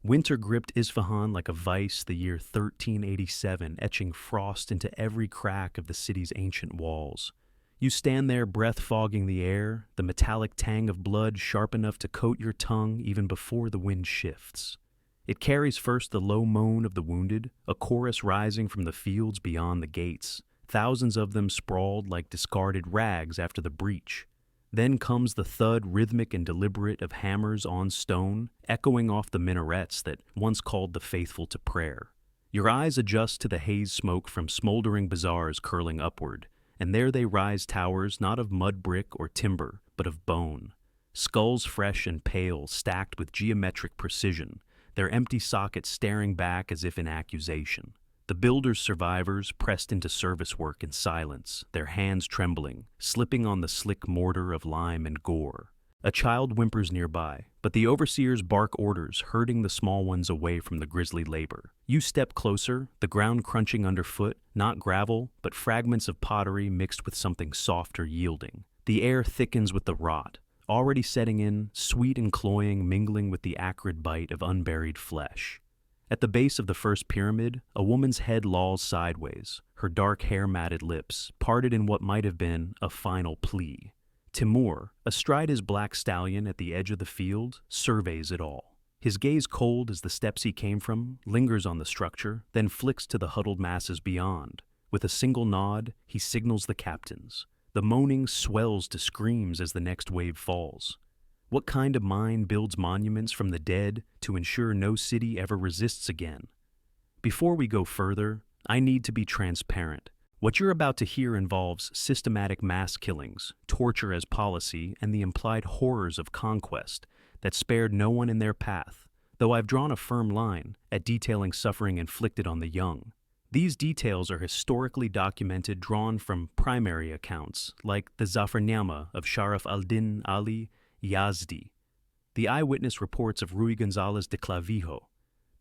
Winter gripped Isfahan like a vice the year 1387, etching frost into every crack of the city's ancient walls. You stand there breath-fogging the air, the metallic tang of blood sharp enough to coat your tongue even before the wind shifts. It carries first the low moan of the wounded, a chorus rising from the fields beyond the gates, thousands of them sprawled like discarded rags after the breach. Then comes the thud, rhythmic and deliberate, of hammers on stone, echoing off the minarets that once called the faithful to prayer. Your eyes adjust to the haze smoke from smoldering bazaars curling upward, and there they rise, towers not of mud brick or timber, but of bone. Skulls fresh and pale, stacked with geometric precision, their empty sockets staring back as if in accusation. The builders' survivors pressed into service work in silence, their hands trembling, slipping on the slick mortar of lime and gore. A child whimpers nearby, but the overseers bark orders, herding the small ones away from the grisly labor. You step closer, the ground crunching underfoot, not gravel, but fragments of pottery mixed with something softer yielding. The air thickens with the rot, already setting in, sweet and cloying, mingling with the acrid bite of unburied flesh. At the base of the first pyramid, a woman's head lolls sideways, her dark hair matted lips, parted in what might have been a final plea. Timur, astride his black stallion at the edge of the field, surveys it all. His gaze cold as the steps he came from, lingers on the structure, then flicks to the huddled masses beyond. With a single nod, he signals the captains. The moaning swells to screams as the next wave falls. What kind of mind builds monuments from the dead to ensure no city ever resists again? Before we go further, I need to be transparent. What you're about to hear involves systematic mass killings, torture as policy, and the implied horrors of conquest that spared no one in their path, though I've drawn a firm line at detailing suffering inflicted on the young. These details are historically documented, drawn from primary accounts, like the Zafarnama of Sharaf al-Din Ali Yazdi, the eyewitness reports of Rui Gonzalez de Clavijo,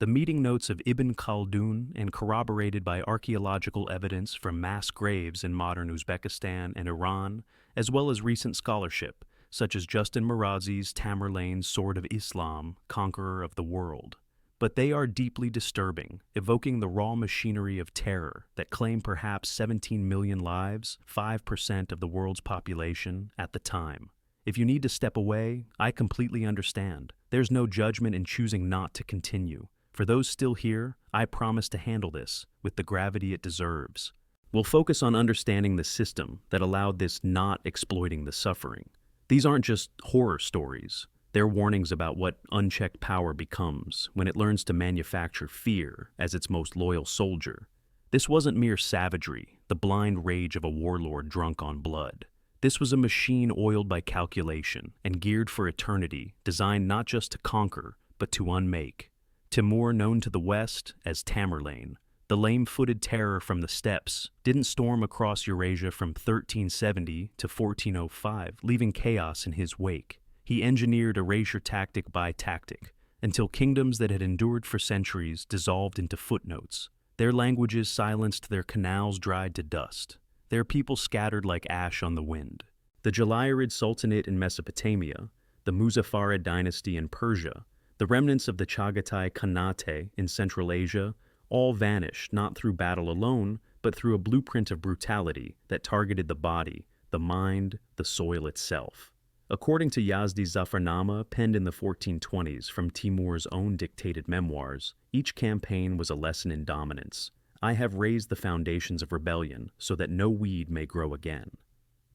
the meeting notes of Ibn Khaldun, and corroborated by archaeological evidence from mass graves in modern Uzbekistan and Iran, as well as recent scholarship, such as Justin Marazi's Tamerlane Sword of Islam, Conqueror of the World. But they are deeply disturbing, evoking the raw machinery of terror that claimed perhaps 17 million lives, 5% of the world's population, at the time. If you need to step away, I completely understand. There's no judgment in choosing not to continue. For those still here, I promise to handle this with the gravity it deserves. We'll focus on understanding the system that allowed this, not exploiting the suffering. These aren't just horror stories. They're warnings about what unchecked power becomes when it learns to manufacture fear as its most loyal soldier. This wasn't mere savagery, the blind rage of a warlord drunk on blood. This was a machine oiled by calculation and geared for eternity, designed not just to conquer, but to unmake. Timur, known to the West as Tamerlane, the lame-footed terror from the steppes, didn't storm across Eurasia from 1370 to 1405, leaving chaos in his wake. He engineered erasure tactic by tactic, until kingdoms that had endured for centuries dissolved into footnotes. Their languages silenced, their canals dried to dust. Their people scattered like ash on the wind. The Jalayirid Sultanate in Mesopotamia, the Muzaffarid dynasty in Persia, the remnants of the Chagatai Khanate in Central Asia, all vanished not through battle alone, but through a blueprint of brutality that targeted the body, the mind, the soil itself. According to Yazdi's Zafarnama, penned in the 1420s from Timur's own dictated memoirs, each campaign was a lesson in dominance. I have raised the foundations of rebellion so that no weed may grow again.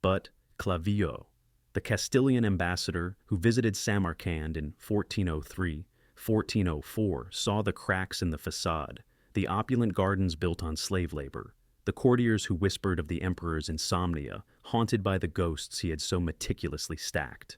But Clavijo, the Castilian ambassador who visited Samarkand in 1403, 1404, saw the cracks in the facade, the opulent gardens built on slave labor, the courtiers who whispered of the emperor's insomnia, haunted by the ghosts he had so meticulously stacked.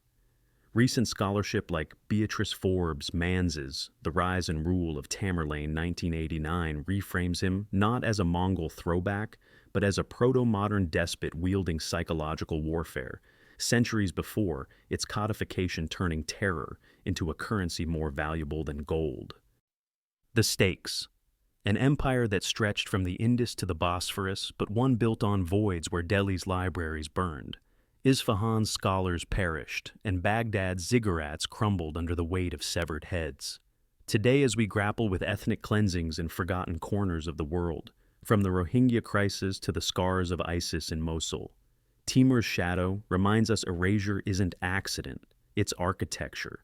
Recent scholarship like Beatrice Forbes' Manz's The Rise and Rule of Tamerlane 1989 reframes him not as a Mongol throwback, but as a proto-modern despot wielding psychological warfare, centuries before its codification turning terror into a currency more valuable than gold. The stakes. An empire that stretched from the Indus to the Bosphorus, but one built on voids where Delhi's libraries burned. Isfahan's scholars perished, and Baghdad's ziggurats crumbled under the weight of severed heads. Today, as we grapple with ethnic cleansings in forgotten corners of the world, from the Rohingya crisis to the scars of ISIS in Mosul, Timur's shadow reminds us erasure isn't accident, it's architecture.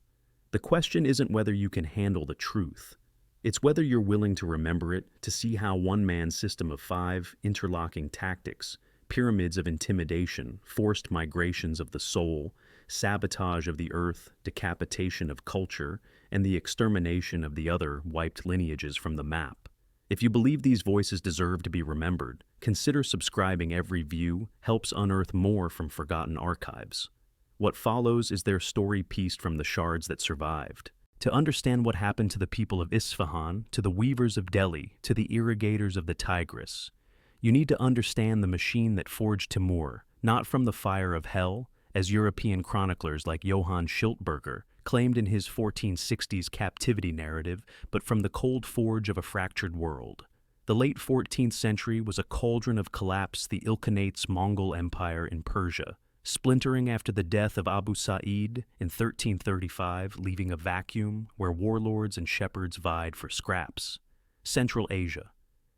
The question isn't whether you can handle the truth. It's whether you're willing to remember it, to see how one man's system of 5 interlocking tactics, pyramids of intimidation, forced migrations of the soul, sabotage of the earth, decapitation of culture, and the extermination of the other wiped lineages from the map. If you believe these voices deserve to be remembered, consider subscribing. Every view helps unearth more from forgotten archives. What follows is their story pieced from the shards that survived. To understand what happened to the people of Isfahan, to the weavers of Delhi, to the irrigators of the Tigris, you need to understand the machine that forged Timur, not from the fire of hell, as European chroniclers like Johann Schiltberger claimed in his 1460s captivity narrative, but from the cold forge of a fractured world. The late 14th century was a cauldron of collapse, the Ilkhanate's Mongol Empire in Persia, splintering after the death of Abu Sa'id in 1335, leaving a vacuum where warlords and shepherds vied for scraps. Central Asia.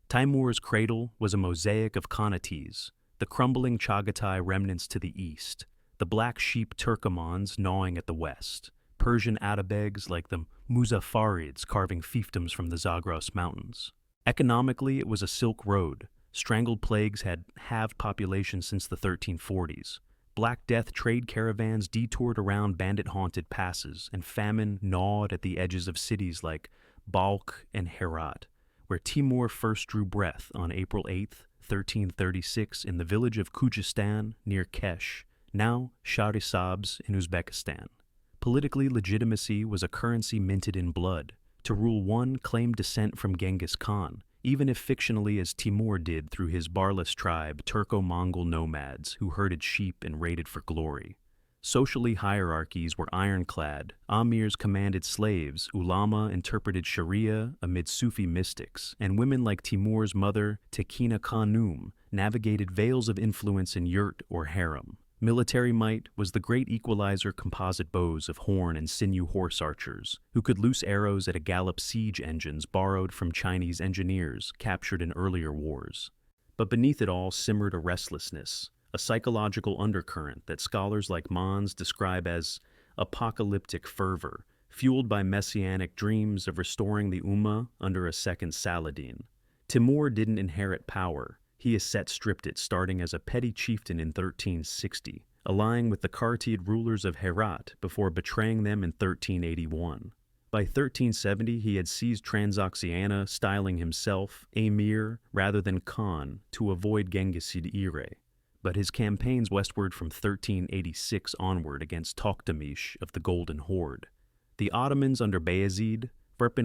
Timur's cradle was a mosaic of qanatis, the crumbling Chagatai remnants to the east, the black sheep Turkomans gnawing at the west, Persian atabegs like the Muzaffarids carving fiefdoms from the Zagros Mountains. Economically, it was a silk road. Strangled plagues had halved population since the 1340s. Black Death trade caravans detoured around bandit-haunted passes, and famine gnawed at the edges of cities like Balkh and Herat, where Timur first drew breath on April 8, 1336, in the village of Khuzestan near Kesh, now Shahrisabz in Uzbekistan. Politically, legitimacy was a currency minted in blood. To rule one claimed descent from Genghis Khan, even if fictionally as Timur did through his Barlas tribe, Turco-Mongol nomads who herded sheep and raided for glory. Socially, hierarchies were ironclad. Amirs commanded slaves, ulama interpreted Sharia amid Sufi mystics, and women like Timur's mother, Tekina Khanum, navigated veils of influence in yurt or harem. Military might was the great equalizer composite bows of horn and sinew horse archers, who could loose arrows at a gallop siege engines borrowed from Chinese engineers captured in earlier wars. But beneath it all simmered a restlessness, a psychological undercurrent that scholars like Mons describe as apocalyptic fervor, fueled by messianic dreams of restoring the Ummah under a second Saladin. Timur didn't inherit power. He stripped it, starting as a petty chieftain in 1360, allying with the Khartid rulers of Herat before betraying them in 1381. By 1370, he had seized Transoxiana, styling himself Emir rather than Khan to avoid Genghisid Ire. But his campaigns westward from 1386 onward against Toktamish of the Golden Horde. The Ottomans under Bayezid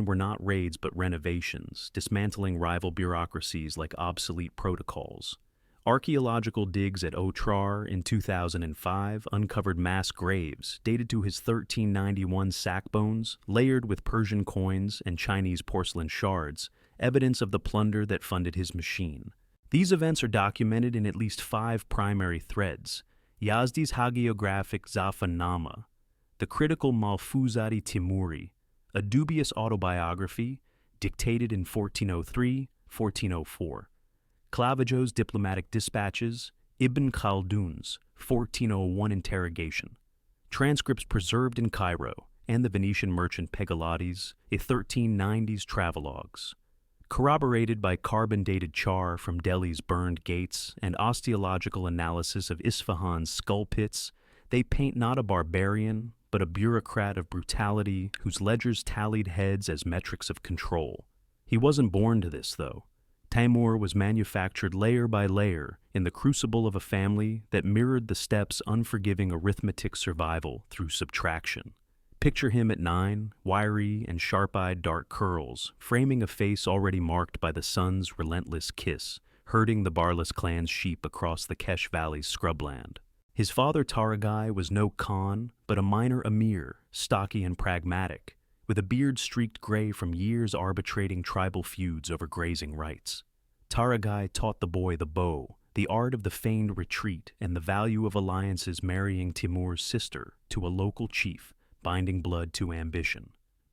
were not raids but renovations, dismantling rival bureaucracies like obsolete protocols. Archaeological digs at Otrar in 2005 uncovered mass graves dated to his 1391 sack bones, layered with Persian coins and Chinese porcelain shards, evidence of the plunder that funded his machine. These events are documented in at least 5 primary threads: Yazdi's hagiographic Zafannama, the critical Malfuzati Timuri, a dubious autobiography dictated in 1403-1404, Clavijo's diplomatic dispatches, Ibn Khaldun's 1401 interrogation, transcripts preserved in Cairo, and the Venetian merchant Pegaloti's 1390s travelogues. Corroborated by carbon-dated char from Delhi's burned gates and osteological analysis of Isfahan's skull pits, they paint not a barbarian, but a bureaucrat of brutality whose ledgers tallied heads as metrics of control. He wasn't born to this, though. Timur was manufactured layer by layer in the crucible of a family that mirrored the steps' unforgiving arithmetic survival through subtraction. Picture him at 9, wiry and sharp-eyed dark curls, framing a face already marked by the sun's relentless kiss, herding the Barlas clan's sheep across the Kesh Valley's scrubland. His father Taragai was no Khan, but a minor emir, stocky and pragmatic, with a beard streaked gray from years arbitrating tribal feuds over grazing rights. Taragai taught the boy the bow, the art of the feigned retreat, and the value of alliances, marrying Timur's sister to a local chief, binding blood to ambition.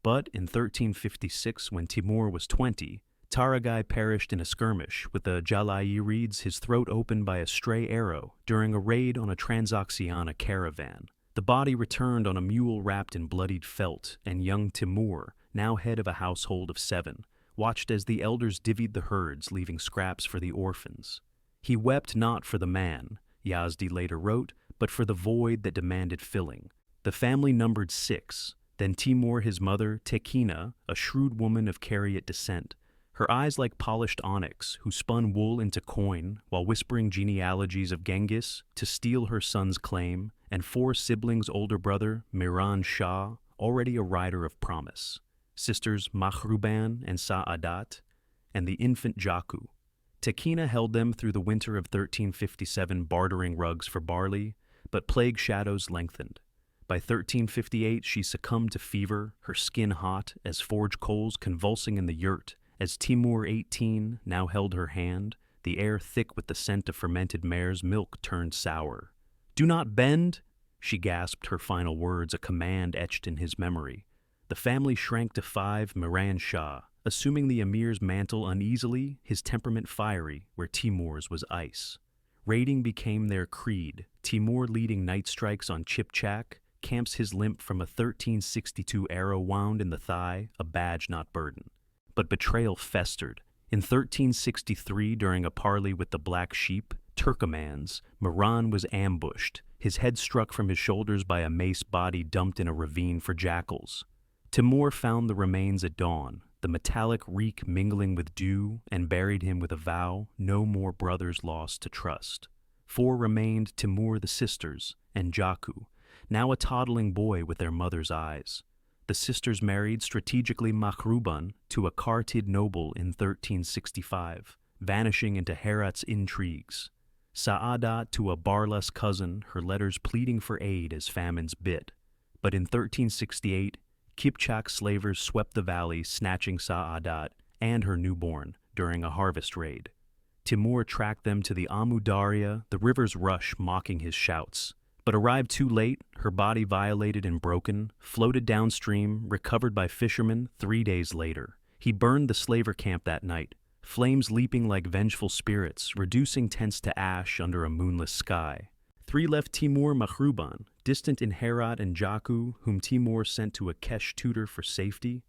But in 1356, when Timur was 20, Taragai perished in a skirmish with the Jalayirids, his throat opened by a stray arrow during a raid on a Transoxiana caravan. The body returned on a mule wrapped in bloodied felt, and young Timur, now head of a household of 7, watched as the elders divvied the herds, leaving scraps for the orphans. He wept not for the man, Yazdi later wrote, but for the void that demanded filling. The family numbered 6, then Timur, his mother, Tekina, a shrewd woman of Cariot descent, her eyes like polished onyx, who spun wool into coin while whispering genealogies of Genghis to steal her son's claim, and 4 siblings' older brother, Miran Shah, already a rider of promise, sisters Mahruban and Sa'adat, and the infant Jaku. Tekina held them through the winter of 1357, bartering rugs for barley, but plague shadows lengthened. By 1358, she succumbed to fever, her skin hot as forge coals convulsing in the yurt, as Timur, 18, now held her hand, the air thick with the scent of fermented mare's milk turned sour. "Do not bend," she gasped, her final words a command etched in his memory. The family shrank to 5, Miran Shah, assuming the emir's mantle uneasily, his temperament fiery, where Timur's was ice. Raiding became their creed, Timur leading night strikes on Chipchak, camps his limp from a 1362 arrow wound in the thigh, a badge not burden. But betrayal festered. In 1363, during a parley with the Black Sheep, Turkomans, Miran was ambushed, his head struck from his shoulders by a mace body dumped in a ravine for jackals. Timur found the remains at dawn, the metallic reek mingling with dew, and buried him with a vow, no more brothers lost to trust. 4 remained, Timur, the sisters, and Jaku, now a toddling boy with their mother's eyes. The sisters married strategically Mahruban to a Kartid noble in 1365, vanishing into Herat's intrigues. Sa'adat to a Barlas cousin, her letters pleading for aid as famines bit. But in 1368, Kipchak slavers swept the valley, snatching Sa'adat and her newborn during a harvest raid. Timur tracked them to the Amu Darya, the river's rush mocking his shouts. But arrived too late, her body violated and broken, floated downstream, recovered by fishermen 3 days later. He burned the slaver camp that night, flames leaping like vengeful spirits, reducing tents to ash under a moonless sky. 3 left Timur, Mahruban, distant in Herat, and Jaku, whom Timur sent to a Kesh tutor for safety.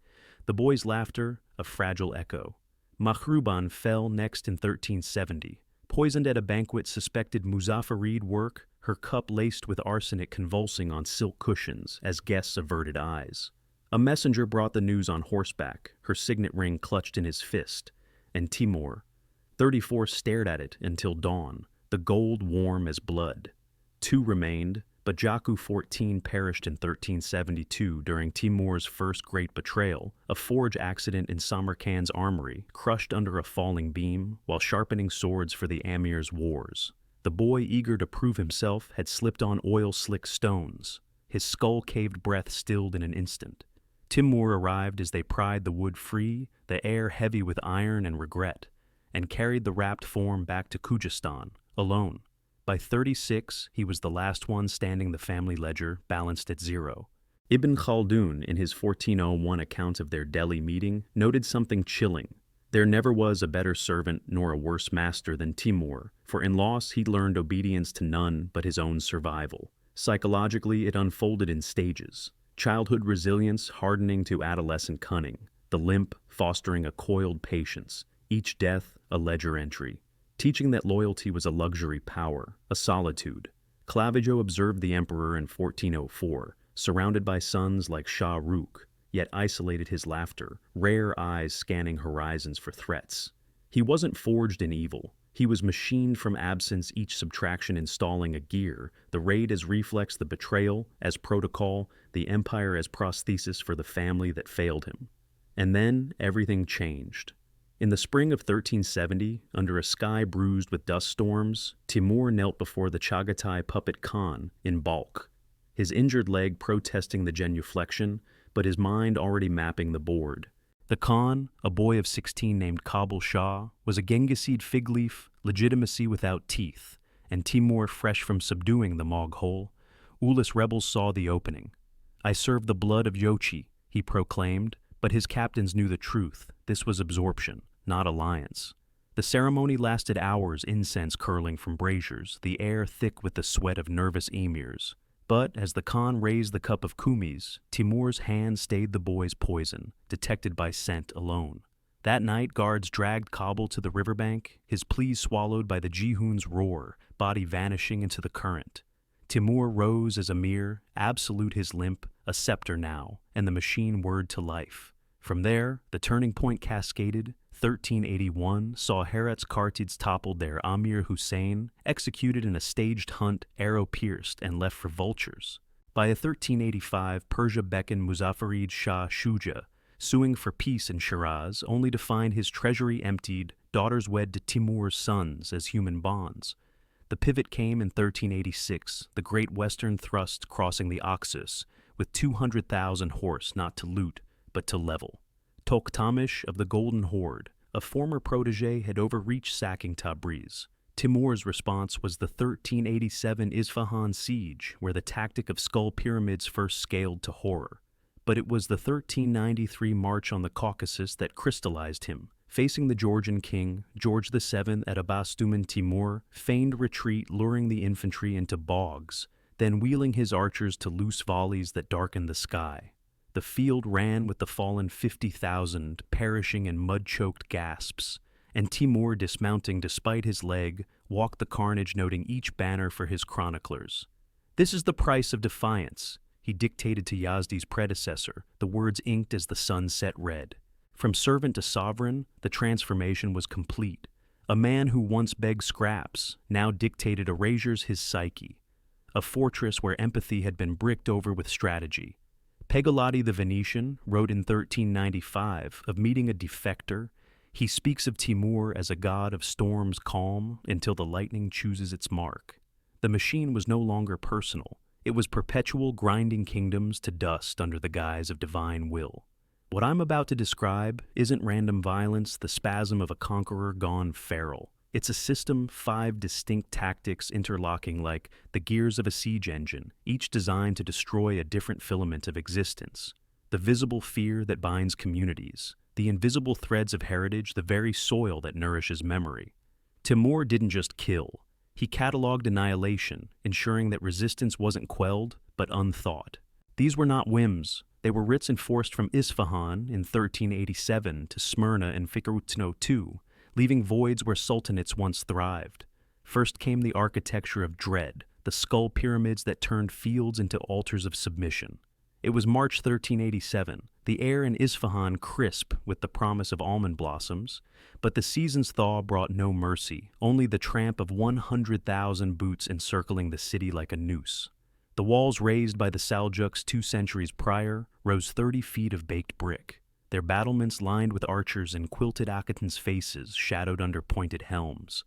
The boy's laughter, a fragile echo. Mahruban fell next in 1370, poisoned at a banquet suspected Muzaffarid work, her cup laced with arsenic convulsing on silk cushions as guests averted eyes. A messenger brought the news on horseback, her signet ring clutched in his fist, and Timur, 34, stared at it until dawn, the gold warm as blood. 2 remained, but Jaku, 14, perished in 1372 during Timur's first great betrayal, a forge accident in Samarkand's armory, crushed under a falling beam while sharpening swords for the Amir's wars. The boy, eager to prove himself, had slipped on oil-slick stones, his skull-caved breath stilled in an instant. Timur arrived as they pried the wood free, the air heavy with iron and regret, and carried the wrapped form back to Khuzestan, alone. By 36, he was the last one standing the family ledger, balanced at 0. Ibn Khaldun, in his 1401 account of their Delhi meeting, noted something chilling. There never was a better servant nor a worse master than Timur, for in loss he learned obedience to none but his own survival. Psychologically, it unfolded in stages. Childhood resilience hardening to adolescent cunning, the limp fostering a coiled patience, each death a ledger entry, teaching that loyalty was a luxury power, a solitude. Clavijo observed the emperor in 1404, surrounded by sons like Shah Rukh, yet isolated his laughter, rare eyes scanning horizons for threats. He wasn't forged in evil. He was machined from absence, each subtraction installing a gear, the raid as reflex, the betrayal as protocol, the empire as prosthesis for the family that failed him. And then everything changed. In the spring of 1370, under a sky bruised with dust storms, Timur knelt before the Chagatai puppet Khan in Balkh, his injured leg protesting the genuflection, but his mind already mapping the board. The Khan, a boy of 16 named Kabul Shah, was a Genghisid fig leaf, legitimacy without teeth, and Timur fresh from subduing the Moghul. Ulis rebels saw the opening. "I serve the blood of Yochi," he proclaimed, but his captains knew the truth. This was absorption, not alliance. The ceremony lasted hours, incense curling from braziers, the air thick with the sweat of nervous emirs. But as the Khan raised the cup of kumis, Timur's hand stayed the boy's poison, detected by scent alone. That night, guards dragged Kabul to the riverbank, his pleas swallowed by the Jihun's roar, body vanishing into the current. Timur rose as Emir, absolute his limp, a scepter now, and the machine whirred to life. From there, the turning point cascaded. 1381 saw Herat's Kartids toppled their Amir Hussein, executed in a staged hunt, arrow-pierced, and left for vultures. By 1385, Persia beckoned Muzaffarid Shah Shuja, suing for peace in Shiraz, only to find his treasury emptied, daughters wed to Timur's sons as human bonds. The pivot came in 1386, the Great Western Thrust crossing the Oxus, with 200,000 horse not to loot, but to level. Tokhtamish of the Golden Horde, a former protege, had overreached sacking Tabriz. Timur's response was the 1387 Isfahan siege, where the tactic of skull pyramids first scaled to horror. But it was the 1393 march on the Caucasus that crystallized him. Facing the Georgian king, George VII at Abastuman Timur feigned retreat, luring the infantry into bogs, then wheeling his archers to loose volleys that darkened the sky. The field ran with the fallen 50,000, perishing in mud-choked gasps, and Timur, dismounting despite his leg, walked the carnage, noting each banner for his chroniclers. "This is the price of defiance," he dictated to Yazdi's predecessor, the words inked as the sun set red. From servant to sovereign, the transformation was complete. A man who once begged scraps now dictated erasures his psyche. A fortress where empathy had been bricked over with strategy. Pegolotti the Venetian wrote in 1395 of meeting a defector. He speaks of Timur as a god of storms calm until the lightning chooses its mark. The machine was no longer personal. It was perpetual, grinding kingdoms to dust under the guise of divine will. What I'm about to describe isn't random violence, the spasm of a conqueror gone feral. It's a system, 5 distinct tactics interlocking like the gears of a siege engine, each designed to destroy a different filament of existence. The visible fear that binds communities, the invisible threads of heritage, the very soil that nourishes memory. Timur didn't just kill. He cataloged annihilation, ensuring that resistance wasn't quelled, but unthought. These were not whims. They were writs enforced from Isfahan in 1387 to Smyrna in Fikirutno II, leaving voids where sultanates once thrived. First came the architecture of dread, the skull pyramids that turned fields into altars of submission. It was March 1387, the air in Isfahan crisp with the promise of almond blossoms, but the season's thaw brought no mercy, only the tramp of 100,000 boots encircling the city like a noose. The walls raised by the Seljuks 2 centuries prior rose 30 feet of baked brick, their battlements lined with archers and quilted Akhatans' faces shadowed under pointed helms.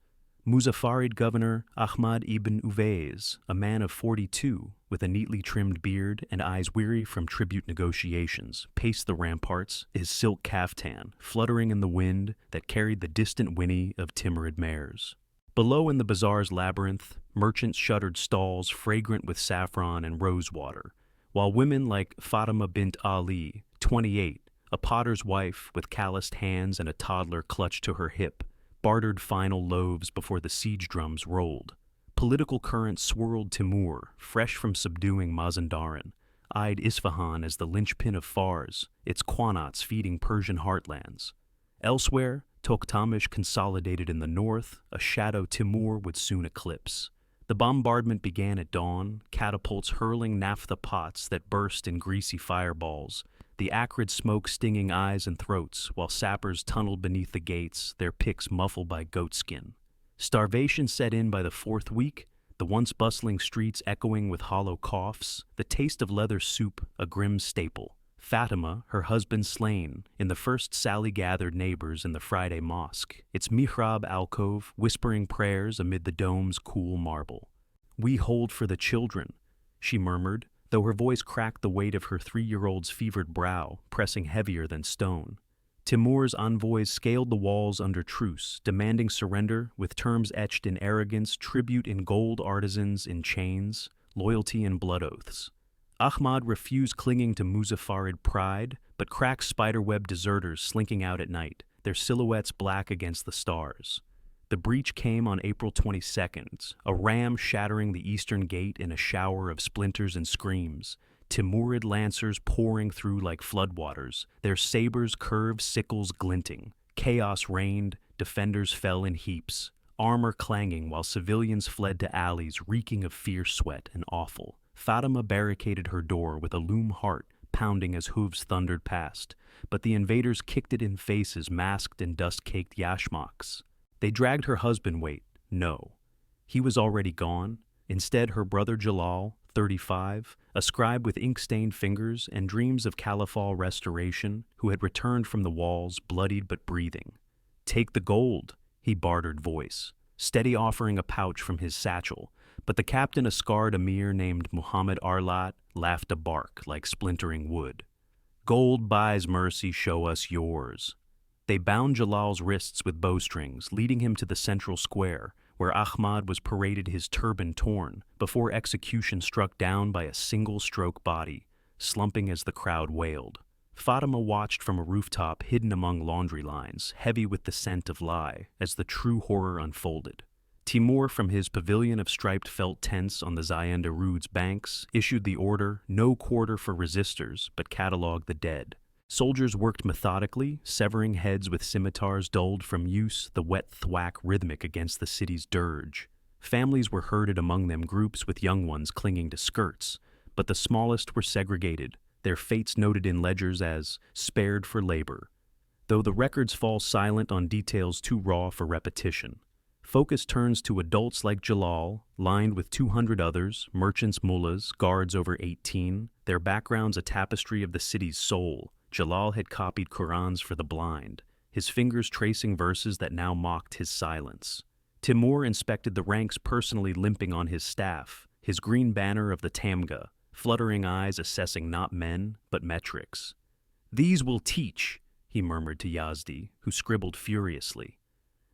Muzaffarid governor Ahmad ibn Uwais, a man of 42, with a neatly trimmed beard and eyes weary from tribute negotiations, paced the ramparts, his silk kaftan fluttering in the wind that carried the distant whinny of Timurid mares. Below in the bazaar's labyrinth, merchants shuttered stalls fragrant with saffron and rosewater, while women like Fatima bint Ali, 28, a potter's wife with calloused hands and a toddler clutched to her hip, bartered final loaves before the siege drums rolled. Political currents swirled Timur, fresh from subduing Mazandaran, eyed Isfahan as the linchpin of Fars, its qanats feeding Persian heartlands. Elsewhere, Tokhtamish consolidated in the north, a shadow Timur would soon eclipse. The bombardment began at dawn, catapults hurling naphtha pots that burst in greasy fireballs, the acrid smoke stinging eyes and throats, while sappers tunneled beneath the gates, their picks muffled by goatskin. Starvation set in by the 4th week, the once bustling streets echoing with hollow coughs, the taste of leather soup a grim staple. Fatima, her husband slain, in the first sally gathered neighbors in the Friday mosque, its mihrab alcove whispering prayers amid the dome's cool marble. "We hold for the children," she murmured, though her voice cracked the weight of her 3-year-old's fevered brow, pressing heavier than stone. Timur's envoys scaled the walls under truce, demanding surrender with terms etched in arrogance, tribute in gold, artisans in chains, loyalty in blood oaths. Ahmad refused clinging to Muzaffarid pride, but cracked spiderweb deserters slinking out at night, their silhouettes black against the stars. The breach came on April 22nd, a ram shattering the eastern gate in a shower of splinters and screams, Timurid lancers pouring through like floodwaters, their sabers' curved sickles glinting. Chaos reigned, defenders fell in heaps, armor clanging while civilians fled to alleys reeking of fierce sweat and offal. Fatima barricaded her door with a loom heart pounding as hooves thundered past, but the invaders kicked it in faces masked in dust-caked yashmaks. They dragged her husband no. He was already gone. Instead, her brother Jalal, 35, a scribe with ink-stained fingers and dreams of caliphal restoration, who had returned from the walls, bloodied but breathing. "Take the gold," he bartered voice, steady offering a pouch from his satchel, but the captain, a scarred emir named Muhammad Arlat, laughed a bark like splintering wood. "Gold buys mercy, show us yours." They bound Jalal's wrists with bowstrings, leading him to the central square, where Ahmad was paraded his turban torn, before execution struck down by a single-stroke body, slumping as the crowd wailed. Fatima watched from a rooftop hidden among laundry lines, heavy with the scent of lye, as the true horror unfolded. Timur, from his pavilion of striped felt tents on the Zayanda-Rud's banks, issued the order, no quarter for resistors, but catalogued the dead. Soldiers worked methodically, severing heads with scimitars dulled from use, the wet thwack rhythmic against the city's dirge. Families were herded among them, groups with young ones clinging to skirts, but the smallest were segregated, their fates noted in ledgers as spared for labor, though the records fall silent on details too raw for repetition. Focus turns to adults like Jalal, lined with 200 others, merchants, mullahs, guards over 18, their backgrounds a tapestry of the city's soul. Jalal had copied Qurans for the blind, his fingers tracing verses that now mocked his silence. Timur inspected the ranks, personally limping on his staff, his green banner of the Tamga, fluttering eyes assessing not men, but metrics. "These will teach," he murmured to Yazdi, who scribbled furiously.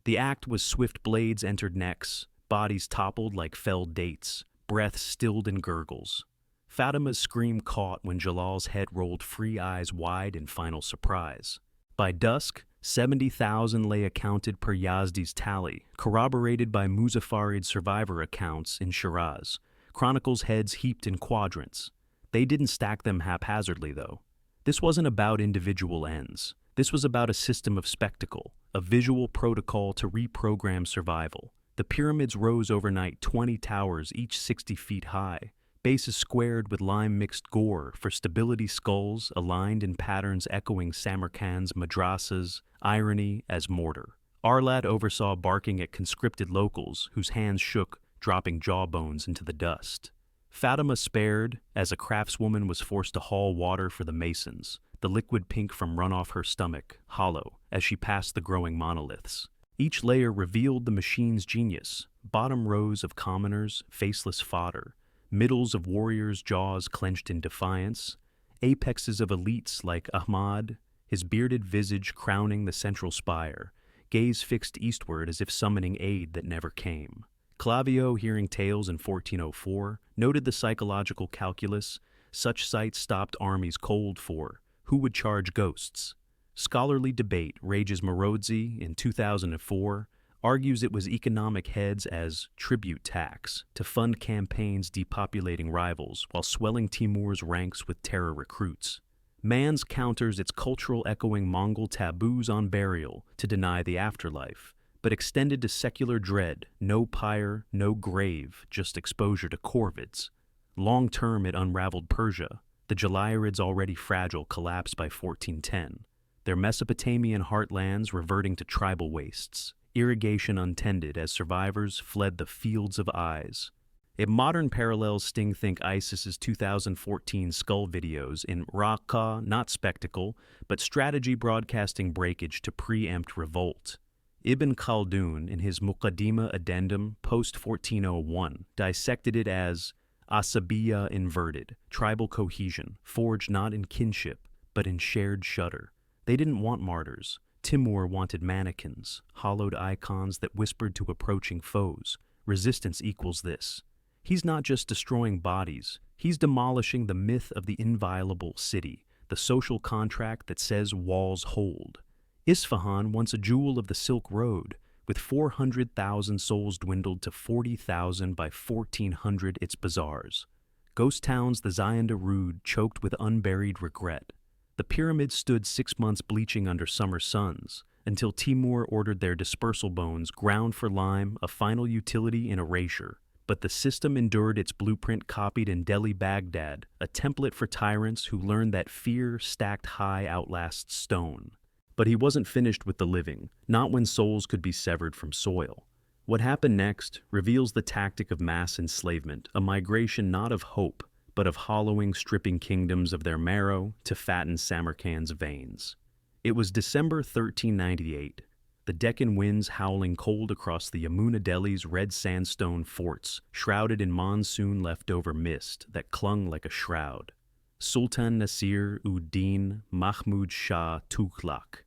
The act was swift blades entered necks, bodies toppled like felled dates, breath stilled in gurgles. Fatima's scream caught when Jalal's head rolled free, eyes wide in final surprise. By dusk, 70,000 lay accounted per Yazdi's tally, corroborated by Muzaffarid survivor accounts in Shiraz, chronicles heads heaped in quadrants. They didn't stack them haphazardly, though. This wasn't about individual ends. This was about a system of spectacle, a visual protocol to reprogram survival. The pyramids rose overnight, 20 towers, each 60 feet high. Bases squared with lime-mixed gore for stability, skulls aligned in patterns echoing Samarkand's madrasas, irony as mortar. Arlat oversaw barking at conscripted locals whose hands shook, dropping jawbones into the dust. Fatima spared, as a craftswoman was forced to haul water for the masons, the liquid pink from runoff her stomach, hollow, as she passed the growing monoliths. Each layer revealed the machine's genius, bottom rows of commoners, faceless fodder, middles of warriors' jaws clenched in defiance, apexes of elites like Ahmad, his bearded visage crowning the central spire, gaze fixed eastward as if summoning aid that never came. Clavio, hearing tales in 1404, noted the psychological calculus such sights stopped armies cold for. Who would charge ghosts? Scholarly debate rages. Morozzi, in 2004, argues it was economic heads as tribute tax to fund campaigns depopulating rivals while swelling Timur's ranks with terror recruits. Mans counters its cultural echoing Mongol taboos on burial to deny the afterlife, but extended to secular dread, no pyre, no grave, just exposure to corvids. Long-term it unraveled Persia. The Jalayirids, already fragile, collapsed by 1410, their Mesopotamian heartlands reverting to tribal wastes, irrigation untended as survivors fled the fields of eyes. If modern parallels sting, think ISIS's 2014 skull videos in Raqqa, not spectacle, but strategy broadcasting breakage to preempt revolt. Ibn Khaldun, in his Muqaddimah Addendum post-1401, dissected it as asabiya inverted, tribal cohesion, forged not in kinship, but in shared shudder. They didn't want martyrs. Timur wanted mannequins, hollowed icons that whispered to approaching foes. Resistance equals this. He's not just destroying bodies, he's demolishing the myth of the inviolable city, the social contract that says walls hold. Isfahan, once a jewel of the Silk Road, with 400,000 souls dwindled to 40,000 by 1400 its bazaars. Ghost towns the Zayanda-Rud choked with unburied regret. The pyramids stood 6 months bleaching under summer suns, until Timur ordered their dispersal bones ground for lime, a final utility in erasure. But the system endured its blueprint copied in Delhi, Baghdad, a template for tyrants who learned that fear stacked high outlasts stone. But he wasn't finished with the living, not when souls could be severed from soil. What happened next reveals the tactic of mass enslavement, a migration not of hope, but of hollowing, stripping kingdoms of their marrow to fatten Samarkand's veins. It was December 1398. The Deccan winds howling cold across the Yamuna Delhi's red sandstone forts, shrouded in monsoon-leftover mist that clung like a shroud. Sultan Nasir-ud-Din Mahmud Shah Tughlaq,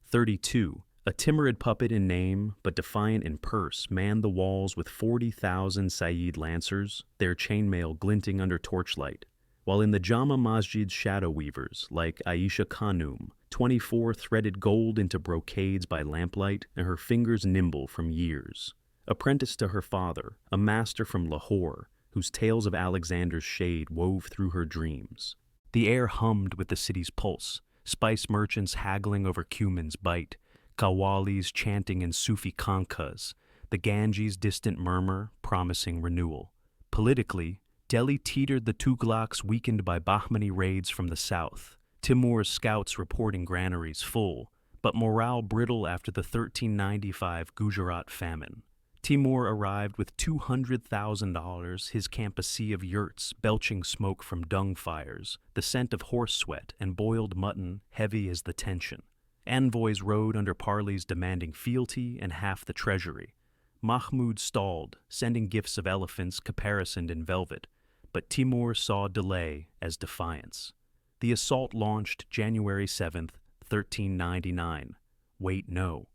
32, a Timurid puppet in name but defiant in purse, manned the walls with 40,000 Sayyid lancers, their chainmail glinting under torchlight, while in the Jama Masjid's shadow weavers, like Aisha Khanum, 24 threaded gold into brocades by lamplight, and her fingers nimble from years. Apprenticed to her father, a master from Lahore, whose tales of Alexander's shade wove through her dreams. The air hummed with the city's pulse, spice merchants haggling over cumin's bite, Qawwalis chanting in Sufi khanqahs, the Ganges' distant murmur promising renewal. Politically, Delhi teetered the Tughlaqs weakened by Bahmani raids from the south, Timur's scouts reporting granaries full, but morale brittle after the 1395 Gujarat famine. Timur arrived with $200,000, his campasee of yurts belching smoke from dung fires, the scent of horse sweat and boiled mutton heavy as the tension. Envoys rode under parleys demanding fealty and half the treasury. Mahmud stalled, sending gifts of elephants caparisoned in velvet, but Timur saw delay as defiance. The assault launched January 7th, 1399. Wait, no.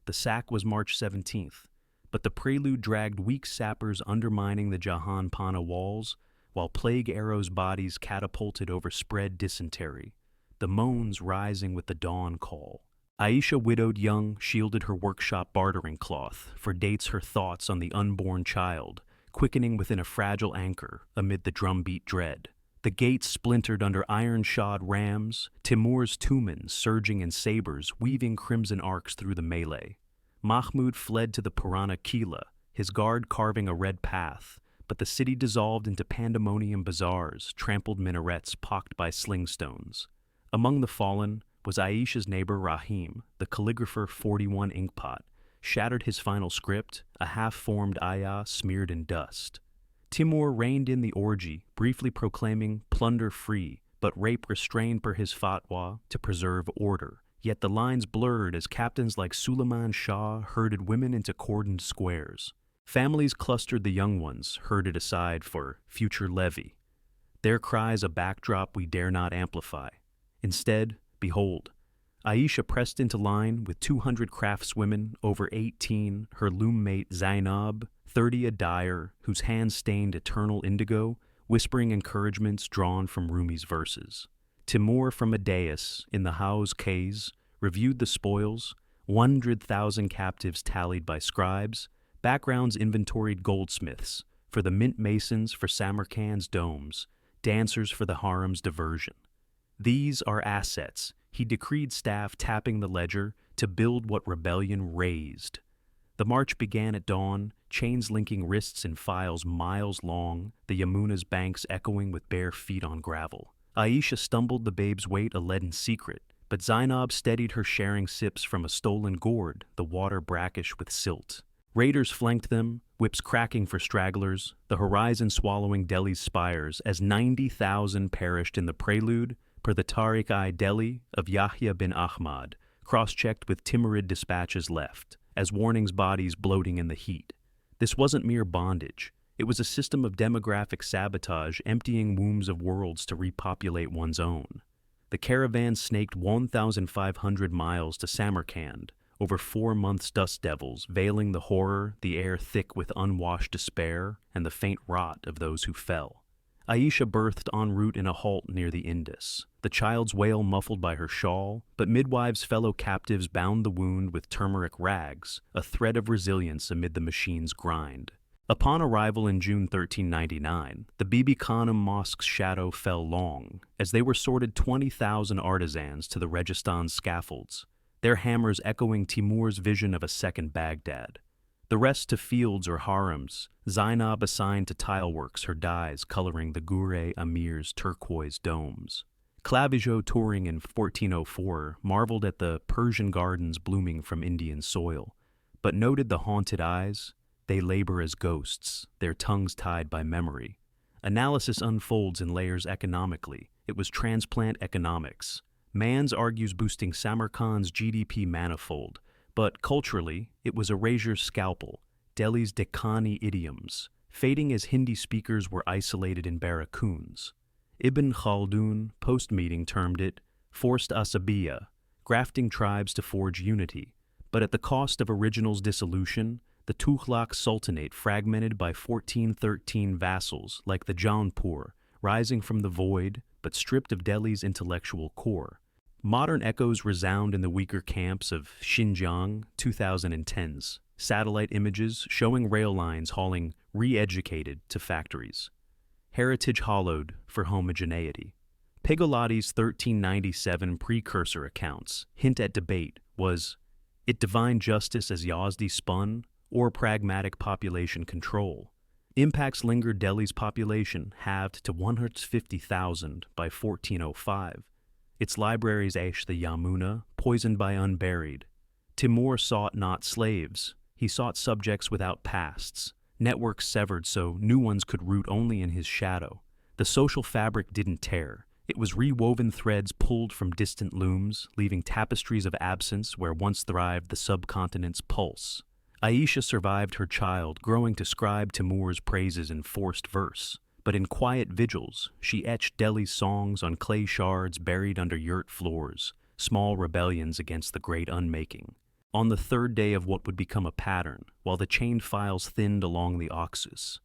The sack was March 17th, but the prelude dragged weak sappers undermining the Jahanpana walls, while plague arrows' bodies catapulted over spread dysentery, the moans rising with the dawn call. Aisha, widowed young, shielded her workshop bartering cloth, for dates her thoughts on the unborn child, quickening within a fragile anchor amid the drumbeat dread. The gates splintered under iron-shod rams, Timur's tumans surging in sabers, weaving crimson arcs through the melee. Mahmud fled to the Purana Qila, his guard carving a red path, but the city dissolved into pandemonium bazaars, trampled minarets pocked by slingstones. Among the fallen was Aisha's neighbor Rahim, the calligrapher 41 inkpot, shattered his final script, a half-formed ayah smeared in dust. Timur reined in the orgy, briefly proclaiming plunder free, but rape restrained per his fatwa to preserve order. Yet the lines blurred as captains like Suleiman Shah herded women into cordoned squares. Families clustered the young ones, herded aside for future levy. Their cries a backdrop we dare not amplify. Instead, behold, Aisha pressed into line with 200 craftswomen over 18, her loom mate Zainab, 30 a dyer, whose hands stained eternal indigo, whispering encouragements drawn from Rumi's verses. Timur from a dais in the Haus Kays reviewed the spoils, 100,000 captives tallied by scribes, backgrounds inventoried goldsmiths, for the mint masons for Samarkand's domes, dancers for the harem's diversion. These are assets, he decreed, staff tapping the ledger to build what rebellion raised. The march began at dawn, chains linking wrists in files miles long, the Yamuna's banks echoing with bare feet on gravel. Aisha stumbled the babe's weight a leaden secret, but Zainab steadied her sharing sips from a stolen gourd, the water brackish with silt. Raiders flanked them, whips cracking for stragglers, the horizon swallowing Delhi's spires as 90,000 perished in the prelude, per the Tariq-i Delhi of Yahya bin Ahmad, cross-checked with Timurid dispatches left, as warnings bodies bloating in the heat. This wasn't mere bondage. It was a system of demographic sabotage, emptying wombs of worlds to repopulate one's own. The caravan snaked 1,500 miles to Samarkand, over 4 months dust devils, veiling the horror, the air thick with unwashed despair, and the faint rot of those who fell. Aisha birthed en route in a halt near the Indus, the child's wail muffled by her shawl, but midwives' fellow captives bound the wound with turmeric rags, a thread of resilience amid the machine's grind. Upon arrival in June 1399, the Bibi Khanum Mosque's shadow fell long, as they were sorted 20,000 artisans to the Registan's scaffolds, their hammers echoing Timur's vision of a second Baghdad. The rest to fields or harems, Zainab assigned to tileworks her dyes coloring the Gure Amir's turquoise domes. Clavijo, touring in 1404, marveled at the Persian gardens blooming from Indian soil, but noted the haunted eyes. They labor as ghosts, their tongues tied by memory. Analysis unfolds in layers economically. It was transplant economics. Mans argues boosting Samarkand's GDP manifold, but culturally, it was Erasure's scalpel, Delhi's Deccani idioms, fading as Hindi speakers were isolated in barracoons. Ibn Khaldun, post-meeting, termed it forced asabiya, grafting tribes to forge unity, but at the cost of original's dissolution, the Tughlaq Sultanate fragmented by 1413 vassals like the Jaunpur, rising from the void, but stripped of Delhi's intellectual core. Modern echoes resound in the weaker camps of Xinjiang 2010s, satellite images showing rail lines hauling re-educated to factories. Heritage hollowed for homogeneity. Pigolotti's 1397 precursor accounts hint at debate. Was it divine justice as Yazdi spun, or pragmatic population control? Impacts lingered. Delhi's population halved to 150,000 by 1405. Its libraries ash the Yamuna, poisoned by unburied. Timur sought not slaves. He sought subjects without pasts, networks severed so new ones could root only in his shadow. The social fabric didn't tear. It was rewoven threads pulled from distant looms, leaving tapestries of absence where once thrived the subcontinent's pulse. Aisha survived her child, growing to scribe Timur's praises in forced verse. But in quiet vigils, she etched Delhi's songs on clay shards buried under yurt floors, small rebellions against the great unmaking. On the third day of what would become a pattern, while the chained files thinned along the Oxus,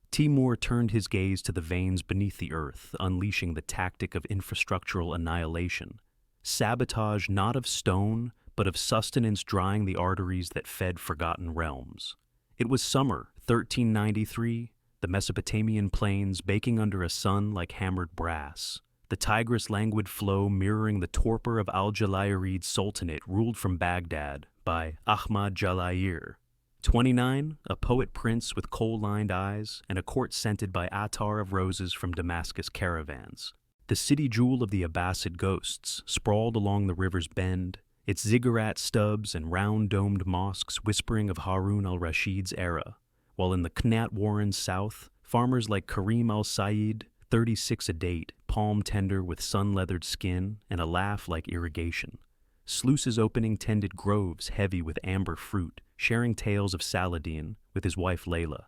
Timur turned his gaze to the veins beneath the earth, unleashing the tactic of infrastructural annihilation. Sabotage not of stone, but of sustenance drying the arteries that fed forgotten realms. It was summer, 1393, the Mesopotamian plains baking under a sun like hammered brass. The Tigris' languid flow mirroring the torpor of Al-Jalayiri's sultanate ruled from Baghdad by Ahmad Jalayir. 29, a poet prince with coal-lined eyes and a court scented by attar of roses from Damascus caravans. The city jewel of the Abbasid ghosts sprawled along the river's bend, its ziggurat stubs and round-domed mosques whispering of Harun al-Rashid's era, while in the qanat warren's south, farmers like Karim al-Sayyid, 36 a date, palm-tender with sun-leathered skin and a laugh like irrigation. Sluices opening tended groves heavy with amber fruit, sharing tales of Saladin with his wife Layla.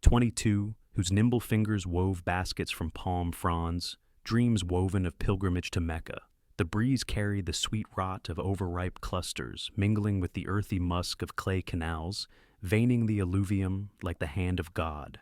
22, whose nimble fingers wove baskets from palm fronds, dreams woven of pilgrimage to Mecca. The breeze carried the sweet rot of overripe clusters, mingling with the earthy musk of clay canals, veining the alluvium like the hand of God.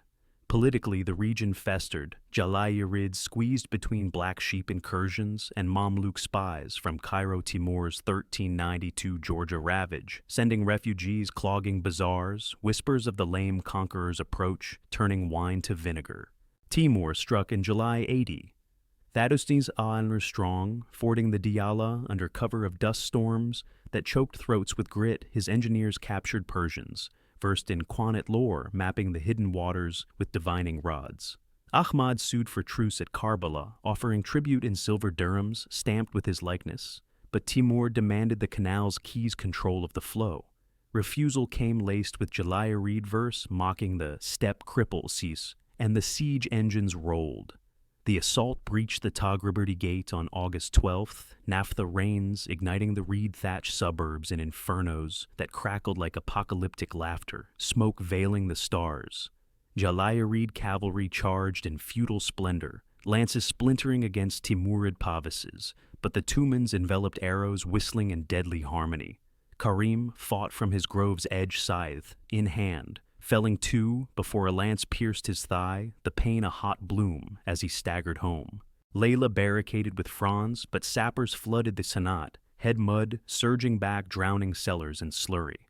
Politically, the region festered, Jalayirids squeezed between black sheep incursions and Mamluk spies from Cairo Timur's 1392 Georgia ravage, sending refugees clogging bazaars, whispers of the lame conqueror's approach, turning wine to vinegar. Timur struck in July 80. Thaddeus's honor strong, fording the Diyala under cover of dust storms that choked throats with grit. His engineers captured Persians, versed in qanat lore, mapping the hidden waters with divining rods. Ahmad sued for truce at Karbala, offering tribute in silver dirhams stamped with his likeness, but Timur demanded the canal's keys control of the flow. Refusal came laced with Jalayirid verse mocking the steppe cripple cease, and the siege engines rolled. The assault breached the Taghriberti Gate on August 12th, naphtha rains igniting the reed-thatched suburbs in infernos that crackled like apocalyptic laughter, smoke veiling the stars. Jalayirid cavalry charged in feudal splendor, lances splintering against Timurid pavises, but the Tumans enveloped arrows whistling in deadly harmony. Karim fought from his grove's edge scythe, in hand, felling 2 before a lance pierced his thigh, the pain a hot bloom as he staggered home. Layla barricaded with fronds, but sappers flooded the Sanat, head mud, surging back drowning cellars in slurry.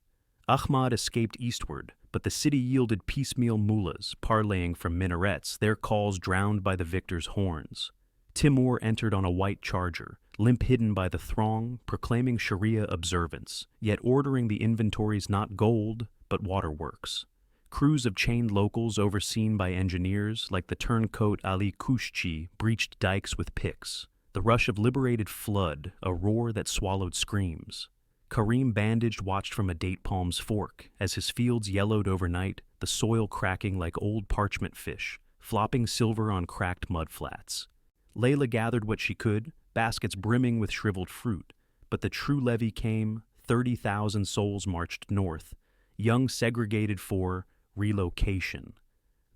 Ahmad escaped eastward, but the city yielded piecemeal mullahs, parleying from minarets, their calls drowned by the victor's horns. Timur entered on a white charger, limp hidden by the throng, proclaiming Sharia observance, yet ordering the inventories not gold, but waterworks. Crews of chained locals overseen by engineers like the turncoat Ali Kushchi breached dikes with picks. The rush of liberated flood, a roar that swallowed screams. Karim bandaged watched from a date palm's fork as his fields yellowed overnight, the soil cracking like old parchment fish, flopping silver on cracked mudflats. Layla gathered what she could, baskets brimming with shriveled fruit, but the true levy came, 30,000 souls marched north, young segregated for relocation.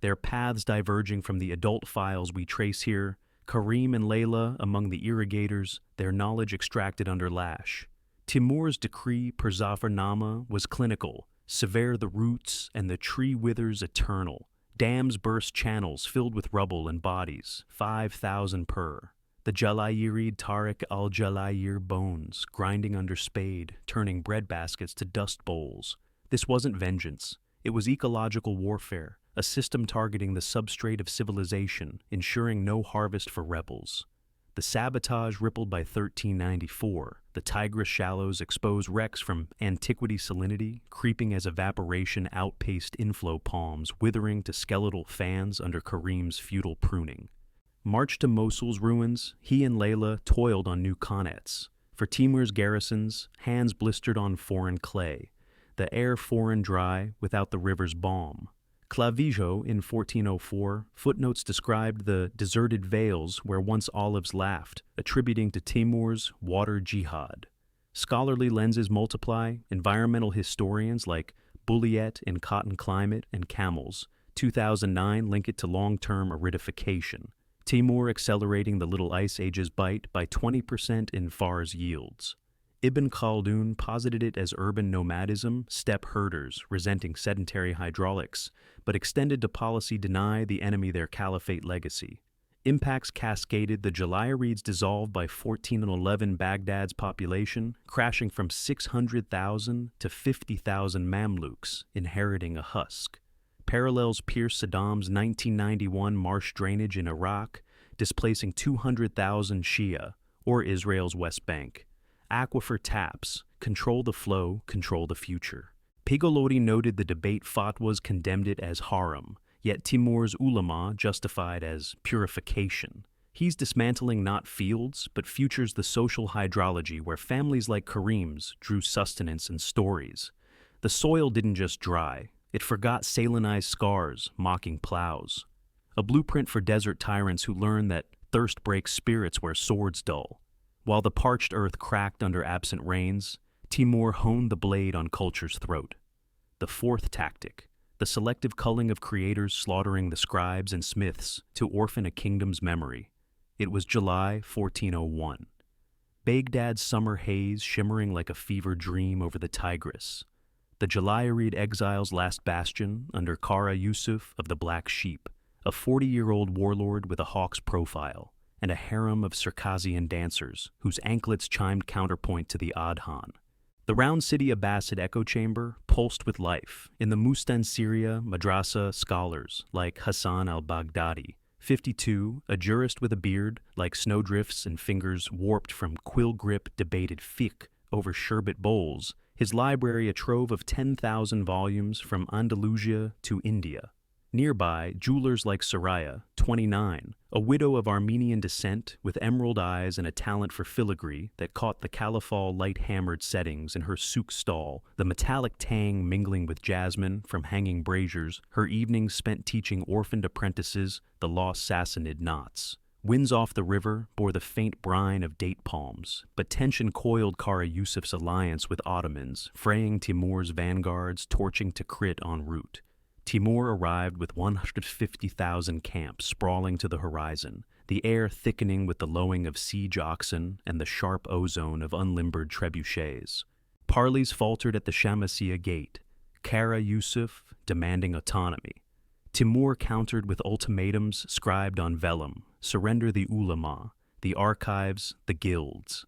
Their paths diverging from the adult files we trace here, Karim and Layla among the irrigators, their knowledge extracted under lash. Timur's decree per Zafarnama was clinical, severe the roots and the tree withers eternal. Dams burst channels filled with rubble and bodies, 5,000 per. The Jalayiri Tariq al-Jalayir bones, grinding under spade, turning breadbaskets to dustbowls. This wasn't vengeance. It was ecological warfare, a system targeting the substrate of civilization, ensuring no harvest for rebels. The sabotage rippled by 1394. The Tigris shallows expose wrecks from antiquity salinity, creeping as evaporation outpaced inflow palms, withering to skeletal fans under Karim's futile pruning. Marched to Mosul's ruins, he and Layla toiled on new qanats. For Timur's garrisons, hands blistered on foreign clay, the air foreign dry without the river's balm. Clavijo, in 1404, footnotes described the deserted vales where once olives laughed, attributing to Timur's water jihad. Scholarly lenses multiply, environmental historians like Bulliet in Cotton Climate and Camels, 2009 link it to long-term aridification. Timur accelerating the Little Ice Age's bite by 20% in Fars yields. Ibn Khaldun posited it as urban nomadism, steppe herders, resenting sedentary hydraulics, but extended to policy deny the enemy their caliphate legacy. Impacts cascaded, the Jalayirids dissolved by 1411 Baghdad's population, crashing from 600,000 to 50,000 Mamluks, inheriting a husk. Parallels pierce Saddam's 1991 marsh drainage in Iraq, displacing 200,000 Shia, or Israel's West Bank. Aquifer taps, control the flow, control the future. Pigolotti noted the debate fatwas condemned it as haram, yet Timur's ulama justified as purification. He's dismantling not fields, but futures the social hydrology where families like Karim's drew sustenance and stories. The soil didn't just dry, it forgot salinized scars, mocking plows. A blueprint for desert tyrants who learn that thirst breaks spirits where swords dull. While the parched earth cracked under absent rains, Timur honed the blade on culture's throat. The fourth tactic, the selective culling of creators slaughtering the scribes and smiths to orphan a kingdom's memory. It was July 1401. Baghdad's summer haze shimmering like a fever dream over the Tigris. The Jalayirid exile's last bastion under Kara Yusuf of the Black Sheep, a 40-year-old warlord with a hawk's profile, and a harem of Circassian dancers whose anklets chimed counterpoint to the Adhan. The round city Abbasid echo chamber pulsed with life. In the Mustansiriya madrasa scholars like Hassan al-Baghdadi, 52, a jurist with a beard like snowdrifts and fingers warped from quill-grip debated fiqh over sherbet bowls, his library a trove of 10,000 volumes from Andalusia to India. Nearby, jewelers like Soraya, 29, a widow of Armenian descent with emerald eyes and a talent for filigree that caught the caliphal light-hammered settings in her souk stall, the metallic tang mingling with jasmine from hanging braziers, her evenings spent teaching orphaned apprentices the lost Sassanid knots. Winds off the river bore the faint brine of date palms, but tension coiled Kara Yusuf's alliance with Ottomans, fraying Timur's vanguards, torching Tikrit en route. Timur arrived with 150,000 camps sprawling to the horizon, the air thickening with the lowing of siege oxen and the sharp ozone of unlimbered trebuchets. Parleys faltered at the Shamasiya gate, Kara Yusuf demanding autonomy. Timur countered with ultimatums scribed on vellum: surrender the ulama, the archives, the guilds.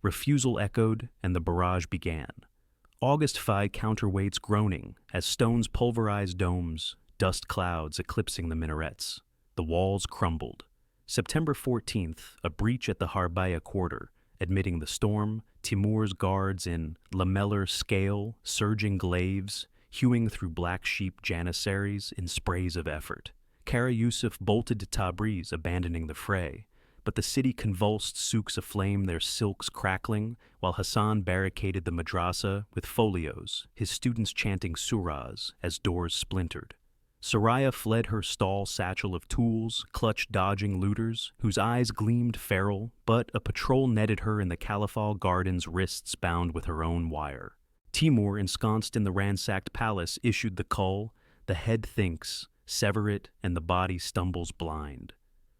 Refusal echoed, and the barrage began. August Phi counterweights groaning as stones pulverized domes, dust clouds eclipsing the minarets. The walls crumbled. September 14th, a breach at the Harbaya quarter, admitting the storm, Timur's guards in lamellar scale, surging glaives, hewing through black sheep janissaries in sprays of effort. Kara Yusuf bolted to Tabriz, abandoning the fray, but the city convulsed souks aflame, their silks crackling, while Hassan barricaded the madrasa with folios, his students chanting surahs as doors splintered. Soraya fled her stall satchel of tools, clutch dodging looters, whose eyes gleamed feral, but a patrol netted her in the Califal Garden's wrists bound with her own wire. Timur, ensconced in the ransacked palace, issued the call: the head thinks, sever it, and the body stumbles blind.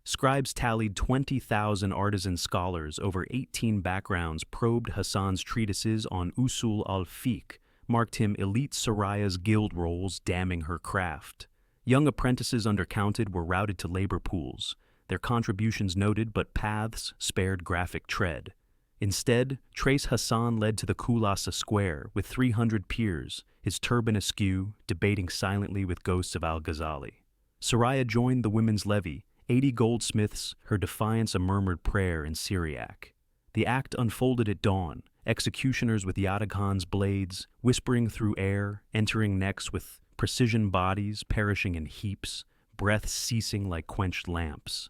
Scribes tallied 20,000 artisan scholars over 18 backgrounds, probed Hassan's treatises on usul al-fiqh, marked him elite Soraya's guild rolls, damning her craft. Young apprentices undercounted were routed to labor pools, their contributions noted but paths spared graphic tread. Instead, Trace Hassan led to the Kulasa Square with 300 peers, his turban askew, debating silently with ghosts of Al-Ghazali. Soraya joined the women's levy, 80 goldsmiths, her defiance a murmured prayer in Syriac. The act unfolded at dawn, executioners with yataghans blades, whispering through air, entering necks with precision bodies, perishing in heaps, breath ceasing like quenched lamps.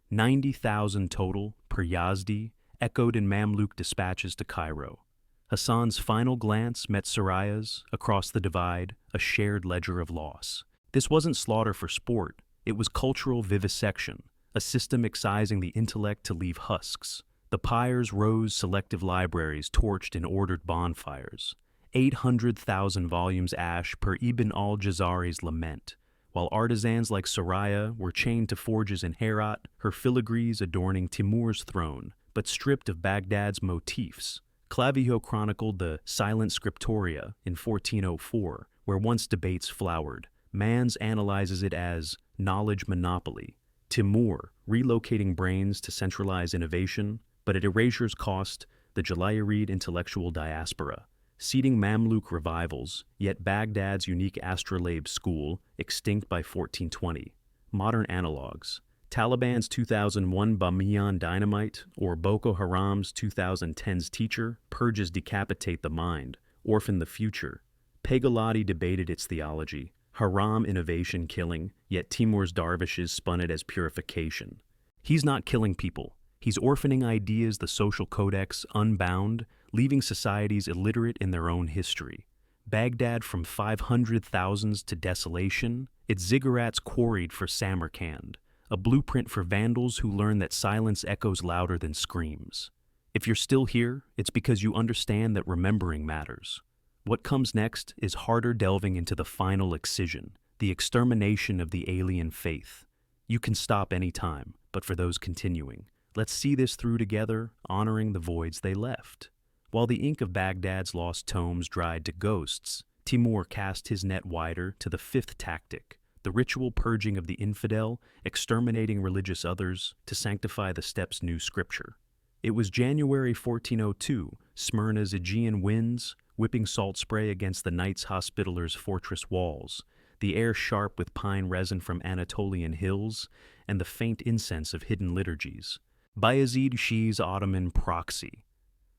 90,000 total, per Yazdi, echoed in Mamluk dispatches to Cairo. Hassan's final glance met Soraya's, across the divide, a shared ledger of loss. This wasn't slaughter for sport, it was cultural vivisection, a system excising the intellect to leave husks. The pyres rose selective libraries torched in ordered bonfires. 800,000 volumes ash per Ibn al-Jazari's lament, while artisans like Soraya were chained to forges in Herat, her filigrees adorning Timur's throne, but stripped of Baghdad's motifs. Clavijo chronicled the Silent Scriptoria in 1404, where once debates flowered. Mans analyzes it as knowledge monopoly. Timur, relocating brains to centralize innovation, but at erasure's cost, the Jalayirid intellectual diaspora. Seeding Mamluk revivals, yet Baghdad's unique astrolabe school, extinct by 1420. Modern analogs. Taliban's 2001 Bamiyan dynamite, or Boko Haram's 2010's teacher, purges decapitate the mind, orphan the future. Pegolotti debated its theology. Haram innovation killing, yet Timur's dervishes spun it as purification. He's not killing people. He's orphaning ideas, the social codex, unbound, leaving societies illiterate in their own history. Baghdad from 500,000s to desolation, its ziggurats quarried for Samarkand, a blueprint for vandals who learn that silence echoes louder than screams. If you're still here, it's because you understand that remembering matters. What comes next is harder, delving into the final excision, the extermination of the alien faith. You can stop any time, but for those continuing, let's see this through together, honoring the voids they left. While the ink of Baghdad's lost tomes dried to ghosts, Timur cast his net wider to the fifth tactic, the ritual purging of the infidel, exterminating religious others to sanctify the steppes' new scripture. It was January 1402, Smyrna's Aegean winds, whipping salt spray against the Knights Hospitallers' fortress walls, the air sharp with pine resin from Anatolian hills, and the faint incense of hidden liturgies. Bayezid Shi's Ottoman proxy.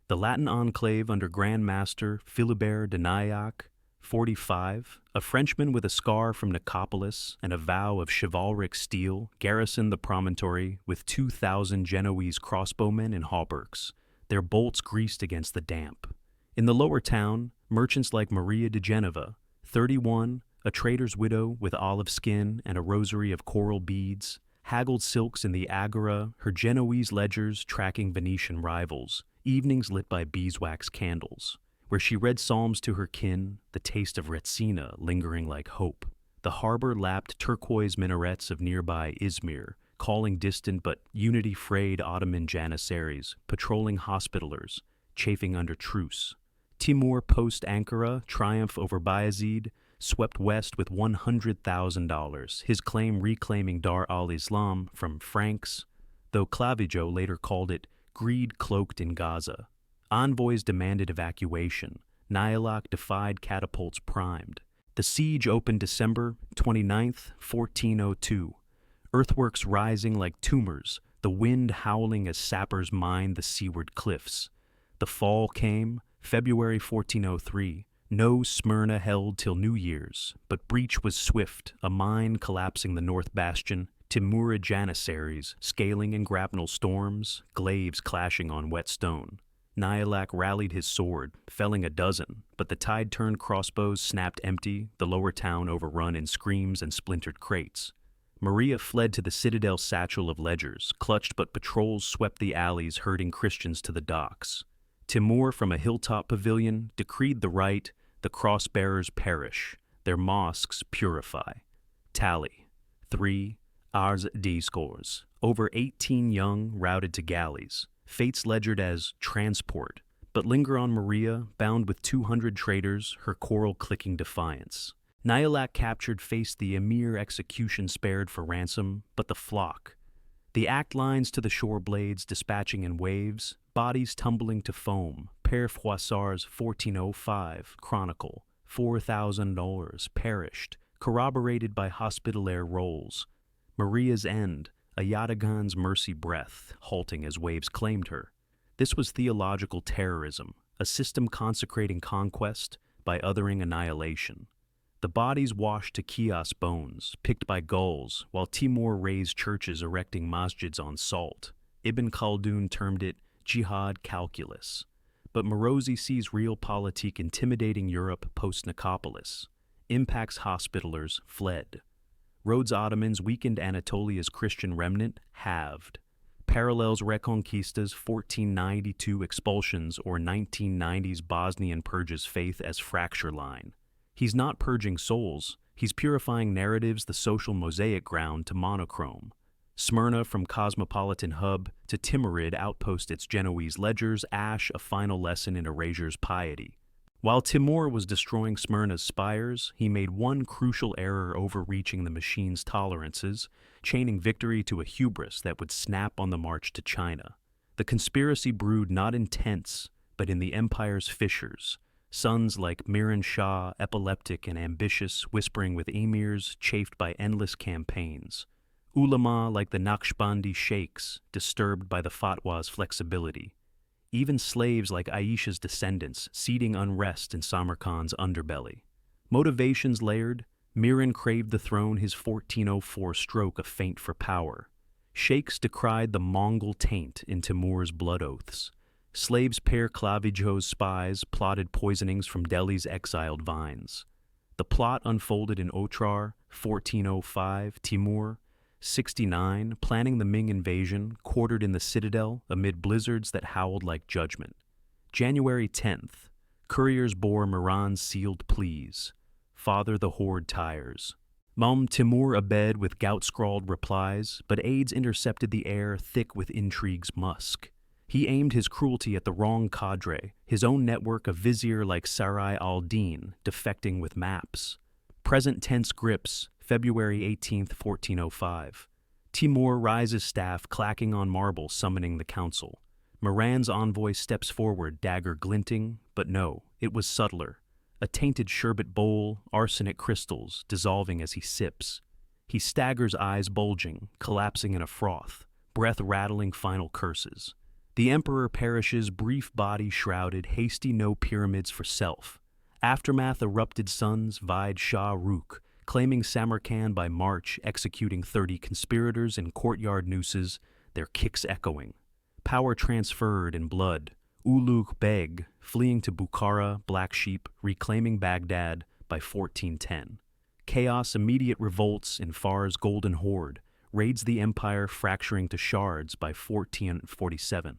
The Latin enclave under Grand Master Philibert de Naillac, 45, a Frenchman with a scar from Nicopolis and a vow of chivalric steel, garrisoned the promontory with 2,000 Genoese crossbowmen and hauberks, their bolts greased against the damp. In the lower town, merchants like Maria de Genova, 31, a trader's widow with olive skin and a rosary of coral beads, haggled silks in the agora, her Genoese ledgers tracking Venetian rivals, evenings lit by beeswax candles, where she read psalms to her kin, the taste of Retsina lingering like hope. The harbor lapped turquoise minarets of nearby Izmir, calling distant but unity-frayed Ottoman janissaries, patrolling hospitallers, chafing under truce. Timur post-Ankara triumph over Bayezid swept west with $100,000, his claim reclaiming Dar al-Islam from Franks, though Clavijo later called it greed cloaked in Gaza. Envoys demanded evacuation. Naialak defied catapults primed. The siege opened December 29, 1402. Earthworks rising like tumors, the wind howling as sappers mined the seaward cliffs. The fall came, February 1403. No Smyrna held till New Year's, but breach was swift, a mine collapsing the north bastion, Timurid janissaries scaling in grapnel storms, glaives clashing on wet stone. Naialak rallied his sword, felling a dozen, but the tide-turned crossbows snapped empty, the lower town overrun in screams and splintered crates. Maria fled to the citadel satchel of ledgers, clutched but patrols swept the alleys herding Christians to the docks. Timur from a hilltop pavilion decreed the right, the cross-bearers perish, their mosques purify. Tally: 3, Ars discours. Over 18 young routed to galleys, fates ledgered as transport, but linger on Maria, bound with 200 traitors, her coral clicking defiance. Naialak captured faced the emir execution spared for ransom, but the flock. The act lines to the shore blades dispatching in waves, bodies tumbling to foam. Père Froissart's 1405 chronicle, $4,000 perished, corroborated by hospitalaire rolls. Maria's end, a Yatagan's mercy breath, halting as waves claimed her. This was theological terrorism, a system consecrating conquest by othering annihilation. The bodies washed to Chios bones, picked by gulls, while Timur razed churches erecting masjids on salt. Ibn Khaldun termed it jihad calculus. But Morosi sees realpolitik intimidating Europe post-Nicopolis. Impacts hospitalers fled. Rhodes Ottomans weakened Anatolia's Christian remnant halved. Parallels Reconquistas 1492 expulsions or 1990s Bosnian purges faith as fracture line. He's not purging souls, he's purifying narratives the social mosaic ground to monochrome. Smyrna from cosmopolitan hub to Timurid outpost its Genoese ledgers ash a final lesson in erasure's piety. While Timur was destroying Smyrna's spires, he made one crucial error overreaching the machine's tolerances, chaining victory to a hubris that would snap on the march to China. The conspiracy brewed not in tents, but in the empire's fissures. Sons like Miran Shah, epileptic and ambitious, whispering with emirs, chafed by endless campaigns. Ulama like the Naqshbandi sheikhs, disturbed by the fatwa's flexibility. Even slaves like Aisha's descendants, seeding unrest in Samarkand's underbelly. Motivations layered, Miran craved the throne his 1404 stroke a feint for power. Sheikhs decried the Mongol taint in Timur's blood oaths. Slaves Père Clavijo's spies plotted poisonings from Delhi's exiled vines. The plot unfolded in Otrar, 1405, Timur, 69, planning the Ming invasion, quartered in the citadel amid blizzards that howled like judgment. January 10th, couriers bore Miran's sealed pleas. Father the horde tires. Timur abed with gout-scrawled replies, but aides intercepted the air thick with intrigue's musk. He aimed his cruelty at the wrong cadre, his own network of vizier like Sarai al-Din, defecting with maps. Present tense grips, February 18, 1405. Timur rises staff clacking on marble summoning the council. Miran's envoy steps forward, dagger glinting, but no, it was subtler. A tainted sherbet bowl, arsenic crystals, dissolving as he sips. He staggers, eyes bulging, collapsing in a froth, breath rattling final curses. The emperor perishes, brief body shrouded, hasty no pyramids for self. Aftermath erupted sons vied Shah Rukh, claiming Samarkand by March, executing 30 conspirators in courtyard nooses, their kicks echoing. Power transferred in blood. Ulugh Beg, fleeing to Bukhara, Black Sheep, reclaiming Baghdad by 1410. Chaos immediate revolts in Far's Golden Horde, raids the empire fracturing to shards by 1447.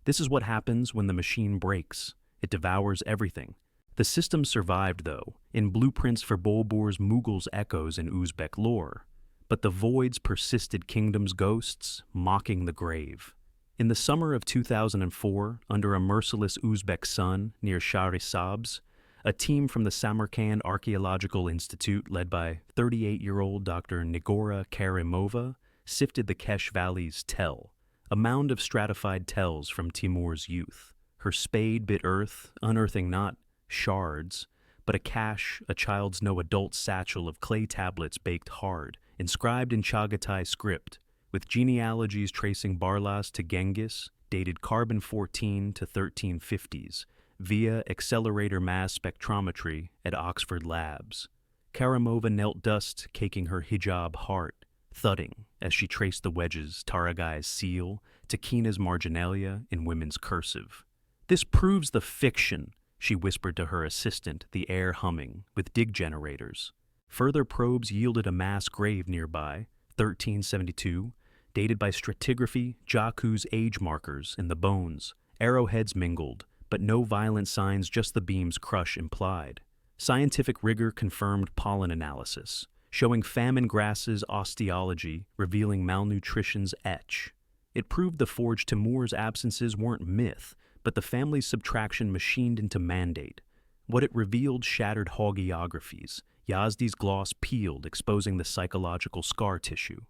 This is what happens when the machine breaks. It devours everything. The system survived, though, in blueprints for Bolbur's Mughals echoes in Uzbek lore. But the voids persisted kingdom's ghosts, mocking the grave. In the summer of 2004, under a merciless Uzbek sun near Shahrisabz, a team from the Samarkand Archaeological Institute led by 38-year-old Dr. Nigora Karimova sifted the Kesh Valley's tell, a mound of stratified tells from Timur's youth. Her spade bit earth, unearthing not shards, but a cache, a child's no adult satchel of clay tablets baked hard, inscribed in Chagatai script, with genealogies tracing Barlas to Genghis, dated carbon-14 to 1350s, via accelerator mass spectrometry at Oxford Labs. Karimova knelt dust caking her hijab heart, thudding as she traced the wedges Taragai's seal to Kina's marginalia in women's cursive. "This proves the fiction," she whispered to her assistant, the air humming, with dig generators. Further probes yielded a mass grave nearby, 1372, dated by stratigraphy, Jaku's age markers in the bones. Arrowheads mingled, but no violent signs, just the beam's crush implied. Scientific rigor confirmed pollen analysis, showing famine grasses' osteology, revealing malnutrition's etch. It proved the forged Timur's absences weren't myth, but the family's subtraction machined into mandate. What it revealed shattered hagiographies. Yazdi's gloss peeled, exposing the psychological scar tissue.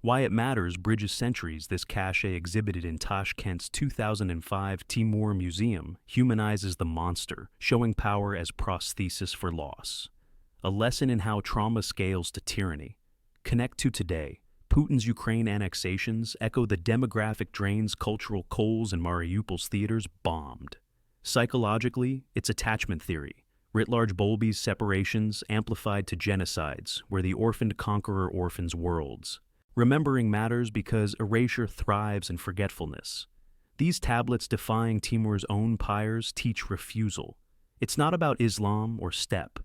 Why it matters bridges centuries. This cache exhibited in Tashkent's 2005 Timur Museum humanizes the monster, showing power as prosthesis for loss. A lesson in how trauma scales to tyranny. Connect to today. Putin's Ukraine annexations echo the demographic drains cultural coals in Mariupol's theaters bombed. Psychologically, it's attachment theory. Writ-large Bowlby's separations amplified to genocides, where the orphaned conqueror orphans worlds. Remembering matters because erasure thrives in forgetfulness. These tablets defying Timur's own pyres teach refusal. It's not about Islam or steppe.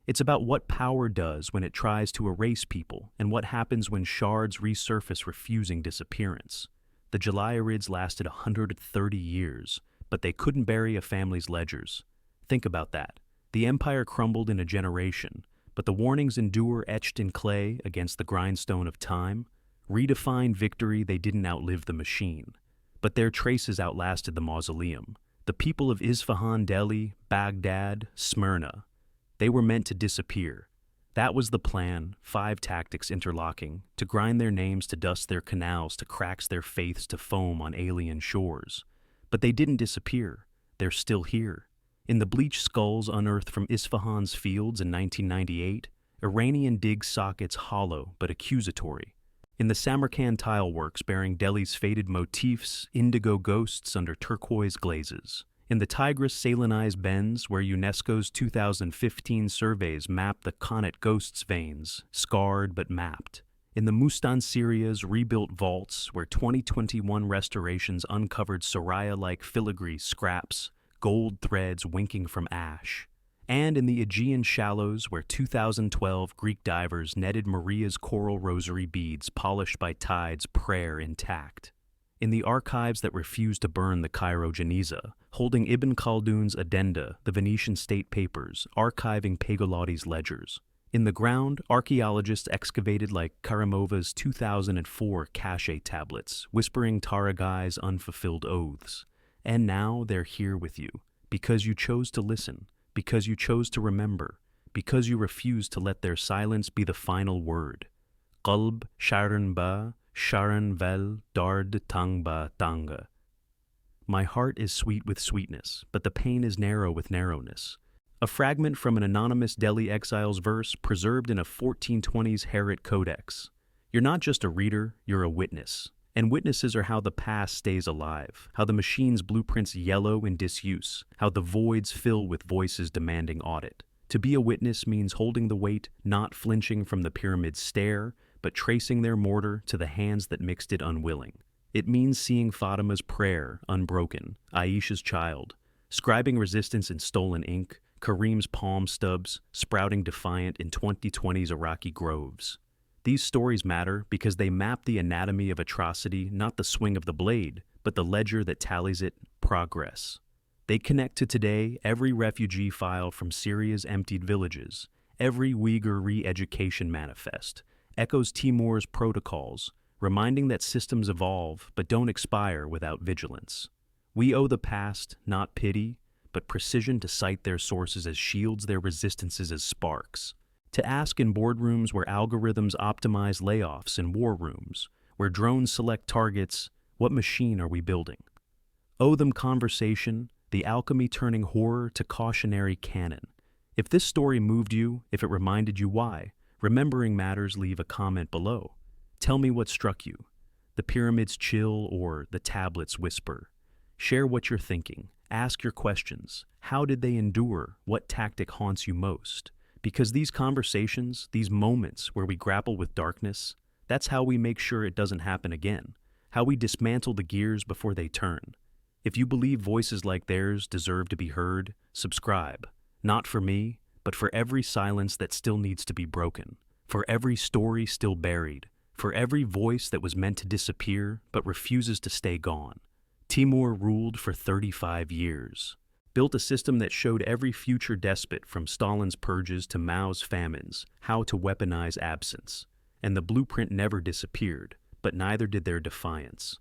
It's about what power does when it tries to erase people and what happens when shards resurface refusing disappearance. The Jalayirids lasted 130 years, but they couldn't bury a family's ledgers. Think about that. The empire crumbled in a generation, but the warnings endure etched in clay against the grindstone of time. Redefined victory, they didn't outlive the machine. But their traces outlasted the mausoleum. The people of Isfahan, Delhi, Baghdad, Smyrna. They were meant to disappear. That was the plan, 5 tactics interlocking, to grind their names, to dust their canals, to cracks their faiths to foam on alien shores. But they didn't disappear. They're still here. In the bleached skulls unearthed from Isfahan's fields in 1998, Iranian dig sockets hollow but accusatory. In the Samarkand tileworks bearing Delhi's faded motifs, indigo ghosts under turquoise glazes. In the Tigris salinized bends where UNESCO's 2015 surveys mapped the qanat ghost's veins, scarred but mapped. In the Mustansiria's rebuilt vaults where 2021 restorations uncovered Soraya-like filigree scraps, gold threads winking from ash. And in the Aegean shallows where 2012 Greek divers netted Maria's coral rosary beads polished by tide's prayer intact. In the archives that refused to burn the Cairo Geniza, holding Ibn Khaldun's addenda, the Venetian state papers, archiving Pagolotti's ledgers. In the ground, archaeologists excavated like Karimova's 2004 cache tablets, whispering Taragai's unfulfilled oaths. And now they're here with you, because you chose to listen, because you chose to remember, because you refused to let their silence be the final word. Qalb sharan ba, sharan vel dard tang ba tanga. My heart is sweet with sweetness, but the pain is narrow with narrowness. A fragment from an anonymous Delhi exile's verse preserved in a 1420s Herat codex. You're not just a reader, you're a witness. And witnesses are how the past stays alive, how the machine's blueprints yellow in disuse, how the voids fill with voices demanding audit. To be a witness means holding the weight, not flinching from the pyramid's stare, but tracing their mortar to the hands that mixed it unwilling. It means seeing Fatima's prayer unbroken, Aisha's child, scribing resistance in stolen ink, Kareem's palm stubs, sprouting defiant in 2020's Iraqi groves. These stories matter because they map the anatomy of atrocity, not the swing of the blade, but the ledger that tallies it, progress. They connect to today every refugee file from Syria's emptied villages, every Uyghur re-education manifest, echoes Timur's protocols, reminding that systems evolve but don't expire without vigilance. We owe the past not pity, but precision to cite their sources as shields, their resistances as sparks. To ask in boardrooms where algorithms optimize layoffs, in war rooms, where drones select targets, what machine are we building? Owe them conversation, the alchemy turning horror to cautionary canon. If this story moved you, if it reminded you why, remembering matters, leave a comment below. Tell me what struck you. The pyramids chill or the tablets whisper. Share what you're thinking. Ask your questions. How did they endure? What tactic haunts you most? Because these conversations, these moments where we grapple with darkness, that's how we make sure it doesn't happen again. How we dismantle the gears before they turn. If you believe voices like theirs deserve to be heard, subscribe. Not for me, but for every silence that still needs to be broken. For every story still buried. For every voice that was meant to disappear but refuses to stay gone. Timur ruled for 35 years. Built a system that showed every future despot from Stalin's purges to Mao's famines how to weaponize absence. And the blueprint never disappeared, but neither did their defiance.